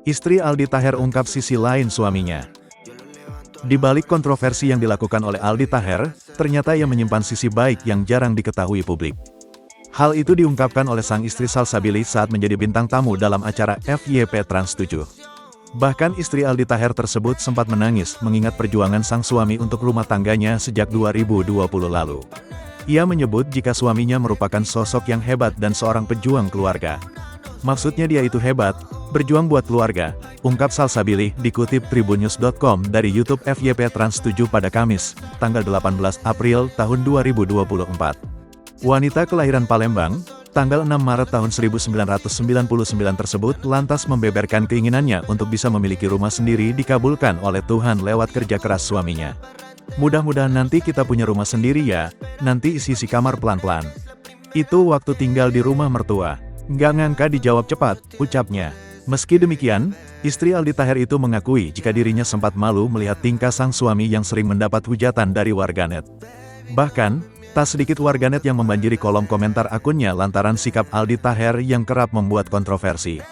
Istri Aldi Taher ungkap sisi lain suaminya. Di balik kontroversi yang dilakukan oleh Aldi Taher, ternyata ia menyimpan sisi baik yang jarang diketahui publik. Hal itu diungkapkan oleh sang istri Salsabila saat menjadi bintang tamu dalam acara FYP Trans 7. Bahkan istri Aldi Taher tersebut sempat menangis mengingat perjuangan sang suami untuk rumah tangganya sejak 2020 lalu. Ia menyebut jika suaminya merupakan sosok yang hebat dan seorang pejuang keluarga. Maksudnya dia itu hebat, berjuang buat keluarga, ungkap Salsabila dikutip tribunnews.com dari YouTube FYP Trans 7 pada Kamis, tanggal 18 April tahun 2024. Wanita kelahiran Palembang, tanggal 6 Maret tahun 1999 tersebut lantas membeberkan keinginannya untuk bisa memiliki rumah sendiri dikabulkan oleh Tuhan lewat kerja keras suaminya. Mudah-mudahan nanti kita punya rumah sendiri ya, nanti isi kamar pelan-pelan. Itu waktu tinggal di rumah mertua. Nggak ngangka dijawab cepat, ucapnya. Meski demikian, istri Aldi Taher itu mengakui jika dirinya sempat malu melihat tingkah sang suami yang sering mendapat hujatan dari warganet. Bahkan, tak sedikit warganet yang membanjiri kolom komentar akunnya lantaran sikap Aldi Taher yang kerap membuat kontroversi.